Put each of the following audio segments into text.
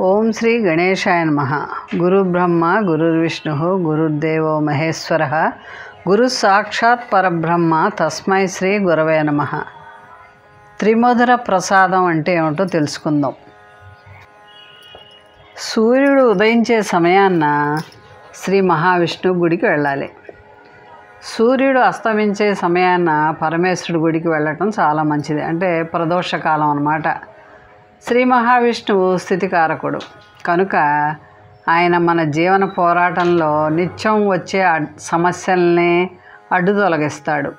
ఓం శ్రీ గణేశాయ నమః. గురు బ్రహ్మ గురుర్విష్ణు గురుర్దేవో మహేశ్వర గురు సాక్షాత్ పరబ్రహ్మ తస్మై శ్రీ గురవే నమః. త్రిమధుర ప్రసాదం అంటే ఏమిటో తెలుసుకుందాం. సూర్యుడు ఉదయించే సమయాన్న శ్రీ మహావిష్ణువు గుడికి వెళ్ళాలి. సూర్యుడు అస్తమించే సమయాన్న పరమేశ్వరుడి గుడికి వెళ్ళటం చాలా మంచిది. అంటే ప్రదోషకాలం అన్నమాట. శ్రీ మహావిష్ణువు స్థితికారకుడు కనుక ఆయన మన జీవన పోరాటంలో నిత్యం వచ్చే సమస్యల్ని అడ్డు తొలగిస్తాడు.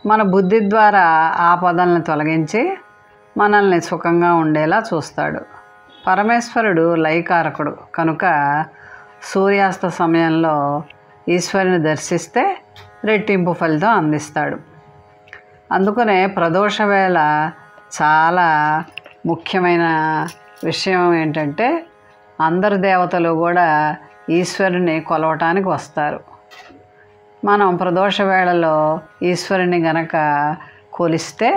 మన బుద్ధి ద్వారా ఆపదల్ని తొలగించి మనల్ని సుఖంగా ఉండేలా చూస్తాడు. పరమేశ్వరుడు లయకారకుడు కనుక సూర్యాస్త సమయంలో ఈశ్వరుని దర్శిస్తే రెట్టింపు ఫలితం అందిస్తాడు. అందుకనే ప్రదోష వేళ చాలా ముఖ్యమైన విషయం ఏంటంటే అందరు దేవతలు కూడా ఈశ్వరుని కొలవటానికి వస్తారు. మనం ప్రదోష వేళలో ఈశ్వరుని గనక కొలిస్తే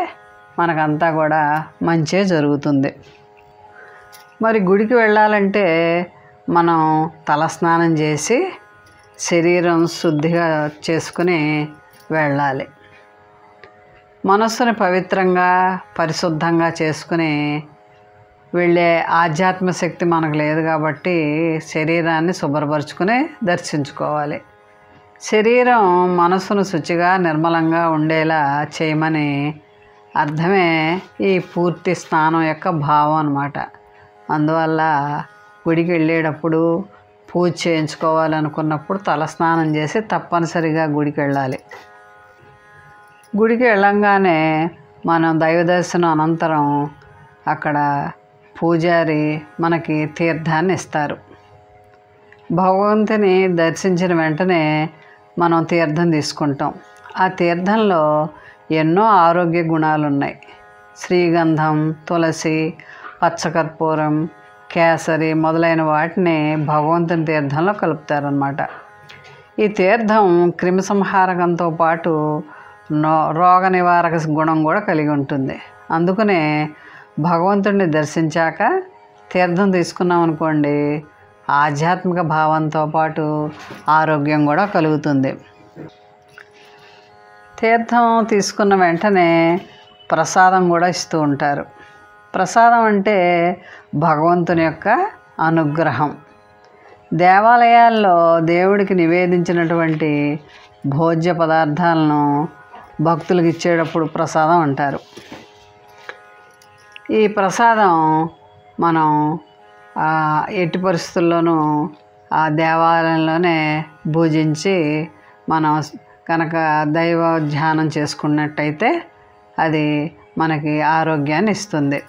మనకంతా కూడా మంచే జరుగుతుంది. మరి గుడికి వెళ్ళాలంటే మనం తలస్నానం చేసి శరీరం శుద్ధిగా చేసుకుని వెళ్ళాలి. మనస్సుని పవిత్రంగా పరిశుద్ధంగా చేసుకుని వెళ్ళే ఆధ్యాత్మ శక్తి మనకు లేదు కాబట్టి శరీరాన్ని శుభ్రపరుచుకుని దర్శించుకోవాలి. శరీరం మనస్సును శుచిగా నిర్మలంగా ఉండేలా చేయమని అర్థమే ఈ పూర్తి స్నానం యొక్క భావం అన్నమాట. అందువల్ల గుడికి వెళ్ళేటప్పుడు పూజ చేయించుకోవాలనుకున్నప్పుడు తలస్నానం చేసి తప్పనిసరిగా గుడికి వెళ్ళాలి. గుడికి వెళ్ళంగానే మనం దైవ దర్శనం అనంతరం అక్కడ పూజారి మనకి తీర్థాన్ని ఇస్తారు. భగవంతుని దర్శించిన వెంటనే మనం తీర్థం తీసుకుంటాం. ఆ తీర్థంలో ఎన్నో ఆరోగ్య గుణాలు ఉన్నాయి. శ్రీగంధం, తులసి, పచ్చకర్పూరం, కేసరి మొదలైన వాటిని భగవంతుని తీర్థంలో కలుపుతారన్నమాట. ఈ తీర్థం క్రిమిసంహారకంతో పాటు రోగ నివారక గుణం కూడా కలిగి ఉంటుంది. అందుకనే భగవంతుడిని దర్శించాక తీర్థం తీసుకున్నాం అనుకోండి, ఆధ్యాత్మిక భావంతో పాటు ఆరోగ్యం కూడా కలుగుతుంది. తీర్థం తీసుకున్న వెంటనే ప్రసాదం కూడా ఇస్తూ ఉంటారు. ప్రసాదం అంటే భగవంతుని యొక్క అనుగ్రహం. దేవాలయాల్లో దేవుడికి నివేదించినటువంటి భోజ్య పదార్థాలను భక్తులకు ఇచ్చేటప్పుడు ప్రసాదం అంటారు. ఈ ప్రసాదం మనం ఎట్టి పరిస్థితుల్లోనూ ఆ దేవాలయంలోనే భుజించి మనం కనుక దైవ ధ్యానం చేసుకున్నట్టయితే అది మనకి ఆరోగ్యాన్ని ఇస్తుంది.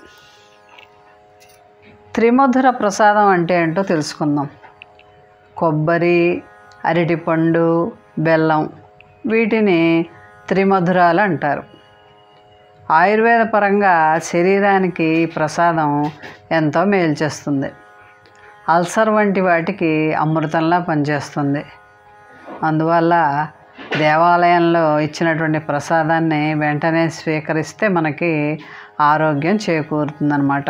త్రిమధుర ప్రసాదం అంటే ఏంటో తెలుసుకుందాం. కొబ్బరి, అరటిపండు, బెల్లం వీటిని త్రిమధురాలు అంటారు. ఆయుర్వేద పరంగా శరీరానికి ప్రసాదం ఎంతో మేలు చేస్తుంది. అల్సర్ వంటి వాటికి అమృతంలా పనిచేస్తుంది. అందువల్ల దేవాలయంలో ఇచ్చినటువంటి ప్రసాదాన్ని వెంటనే స్వీకరిస్తే మనకి ఆరోగ్యం చేకూరుతుందన్నమాట.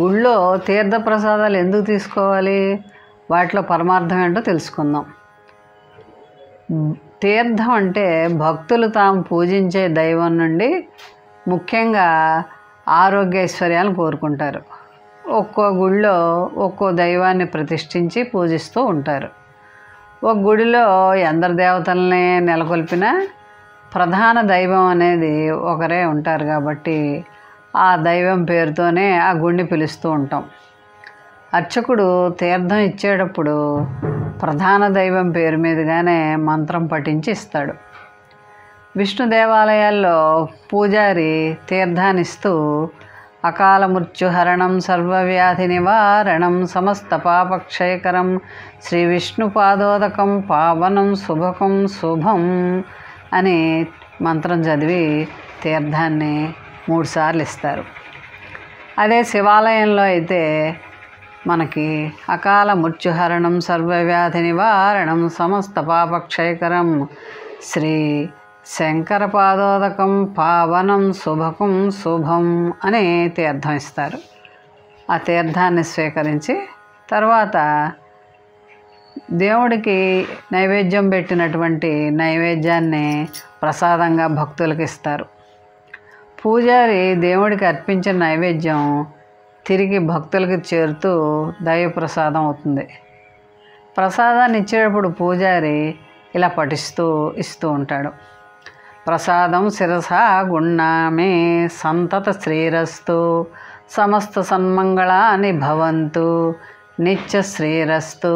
గుళ్ళో తీర్థ ప్రసాదాలు ఎందుకు తీసుకోవాలి, వాటిలో పరమార్థం ఏంటో తెలుసుకుందాం. తీర్థం అంటే భక్తులు తాము పూజించే దైవం నుండి ముఖ్యంగా ఆరోగ్య ఐశ్వర్యాలను కోరుకుంటారు. ఒక్కో గుడిలో ఒక్కో దైవాన్ని ప్రతిష్ఠించి పూజిస్తూ ఉంటారు. ఒక గుడిలో ఎందరు దేవతల్ని నెలకొల్పినా ప్రధాన దైవం అనేది ఒకరే ఉంటారు కాబట్టి ఆ దైవం పేరుతోనే ఆ గుడిని పిలుస్తూ ఉంటాం. అర్చకుడు తీర్థం ఇచ్చేటప్పుడు ప్రధాన దైవం పేరు మీదుగానే మంత్రం పఠించి ఇస్తాడు. విష్ణు దేవాలయాల్లో పూజారి తీర్థాన్నిస్తూ అకాల మృత్యుహరణం సర్వవ్యాధి నివారణం సమస్త పాపక్షయకరం శ్రీ విష్ణు పాదోదకం పావనం శుభకం శుభం అని మంత్రం చదివి తీర్థాన్ని 3 సార్లు ఇస్తారు. అదే శివాలయంలో అయితే మనకి అకాల మృత్యుహరణం సర్వవ్యాధి నివారణం సమస్త పాపక్షయకరం శ్రీ శంకర పాదోదకం పావనం శుభకం శుభం అనే తీర్థం ఇస్తారు. ఆ తీర్థాన్ని స్వీకరించి తర్వాత దేవుడికి నైవేద్యం పెట్టినటువంటి నైవేద్యాన్ని ప్రసాదంగా భక్తులకు ఇస్తారు. పూజారి దేవుడికి అర్పించిన నైవేద్యం తిరిగి భక్తులకి చేరుతూ దైవ ప్రసాదం అవుతుంది. ప్రసాదాన్ని ఇచ్చేటప్పుడు పూజారి ఇలా ఇస్తూ ఉంటాడు. ప్రసాదం శిరసా గుణామే సంతత శ్రీరస్తు సమస్త సన్మంగళాని భవంతు నిత్య శ్రీరస్తు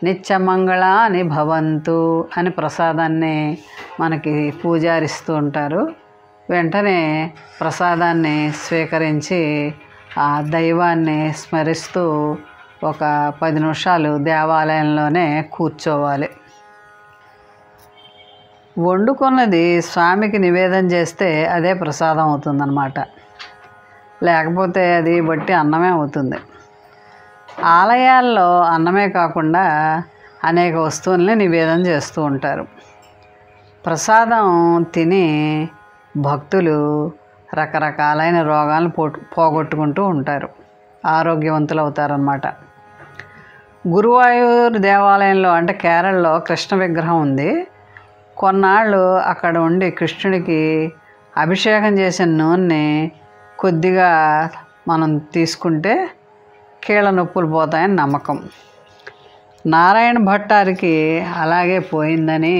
నిత్యమంగళాని భవంతు అని ప్రసాదాన్ని మనకి పూజారిస్తూ ఉంటారు. వెంటనే ప్రసాదాన్ని స్వీకరించి ఆ దైవాన్ని స్మరిస్తూ ఒక 10 నిమిషాలు దేవాలయంలోనే కూర్చోవాలి. వండుకున్నది స్వామికి నివేదన చేస్తే అదే ప్రసాదం అవుతుందన్నమాట. లేకపోతే అది బట్టి అన్నమే అవుతుంది. ఆలయాల్లో అన్నమే కాకుండా అనేక వస్తువుల్ని నివేదన చేస్తూ ఉంటారు. ప్రసాదం తిని భక్తులు రకరకాలైన రోగాలను పోగొట్టుకుంటూ ఉంటారు, ఆరోగ్యవంతులు అవుతారన్నమాట. గురువాయూర్ దేవాలయంలో అంటే కేరళలో కృష్ణ విగ్రహం ఉంది. కొన్నాళ్ళు అక్కడ ఉండి కృష్ణుడికి అభిషేకం చేసిన నూనె కొద్దిగా మనం తీసుకుంటే కీళ్ళ నొప్పులు పోతాయని నమ్మకం. నారాయణ భట్టారికి అలాగే పోయిందని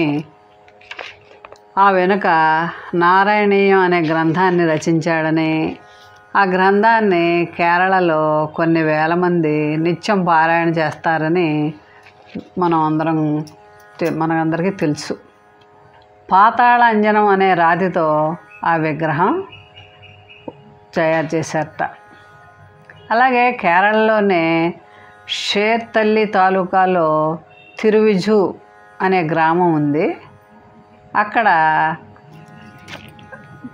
ఆ వెనుక నారాయణీయం అనే గ్రంథాన్ని రచించాడని, ఆ గ్రంథాన్ని కేరళలో కొన్ని వేల మంది నిత్యం పారాయణ చేస్తారని మనందరికీ తెలుసు. పాతాళ అంజనం అనే రాతితో ఆ విగ్రహం తయారు చేశారట. అలాగే కేరళలోనే షేర్తల్లి తాలూకాలో తిరువిజు అనే గ్రామం ఉంది. అక్కడ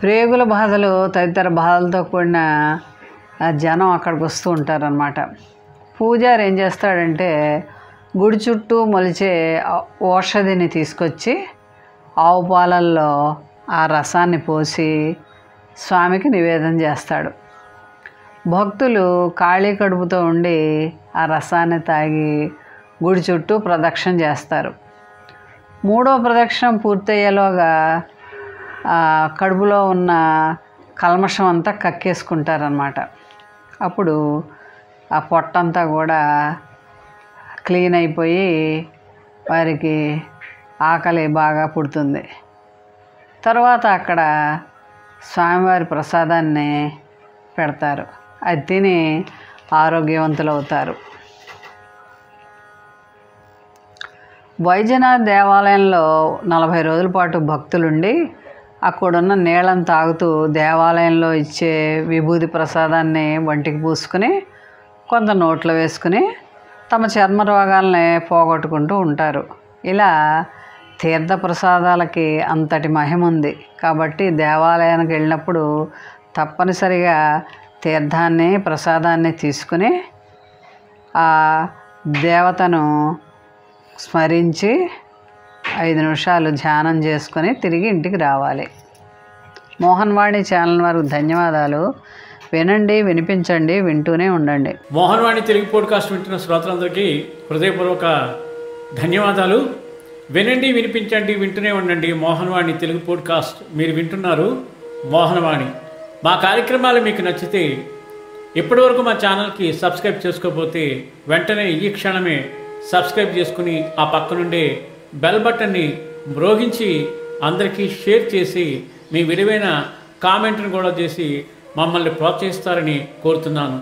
ప్రేగుల బాధలు తదితర బాధలతో కూడిన జనం అక్కడికి వస్తూ ఉంటారనమాట. పూజారి ఏం చేస్తాడంటే గుడి చుట్టూ మొలిచే ఔషధిని తీసుకొచ్చి ఆవు పాలల్లో ఆ రసాన్ని పోసి స్వామికి నివేదన చేస్తాడు. భక్తులు ఖాళీ కడుపుతో ఉండి ఆ రసాన్ని తాగి గుడి చుట్టూ ప్రదక్షిణ చేస్తారు. 3వ ప్రదక్షిణ పూర్తయ్యేలోగా కడుపులో ఉన్న కల్మషం అంతా కక్కేసుకుంటారనమాట. అప్పుడు ఆ పొట్టంతా కూడా క్లీన్ అయిపోయి వారికి ఆకలి బాగా పుడుతుంది. తర్వాత అక్కడ స్వామివారి ప్రసాదాన్ని పెడతారు. అది తిని ఆరోగ్యవంతులు అవుతారు. వైద్యనాథ్ దేవాలయంలో 40 రోజుల పాటు భక్తులుండి అక్కడున్న నీళ్ళను తాగుతూ దేవాలయంలో ఇచ్చే విభూది ప్రసాదాన్ని వంటికి పూసుకుని కొంత నోట్లో వేసుకుని తమ చర్మ రోగాలని పోగొట్టుకుంటూ ఉంటారు. ఇలా తీర్థ ప్రసాదాలకి అంతటి మహిమ ఉంది. కాబట్టి దేవాలయానికి వెళ్ళినప్పుడు తప్పనిసరిగా తీర్థాన్ని ప్రసాదాన్ని తీసుకుని ఆ దేవతను స్మరించి 5 నిమిషాలు ధ్యానం చేసుకొని తిరిగి ఇంటికి రావాలి. మోహన్వాణి ఛానల్ వారికి ధన్యవాదాలు. వినండి, వినిపించండి, వింటూనే ఉండండి. మోహన్వాణి తెలుగు పోడ్కాస్ట్ వింటున్న శ్రోతలందరికీ హృదయపూర్వక ధన్యవాదాలు. వినండి, వినిపించండి, వింటూనే ఉండండి. మోహన్వాణి తెలుగు పోడ్కాస్ట్ మీరు వింటున్నారు. మోహన్వాణి మా కార్యక్రమాలు మీకు నచ్చితే ఇప్పటివరకు మా ఛానల్కి సబ్స్క్రైబ్ చేసుకోకపోతే వెంటనే ఈ క్షణమే సబ్స్క్రైబ్ చేసుకుని ఆ పక్క నుండే బెల్ బటన్ని మ్రోగించి అందరికీ షేర్ చేసి మీ విలువైన కామెంట్ను కూడా చేసి మమ్మల్ని ప్రోత్సహిస్తారని కోరుతున్నాను.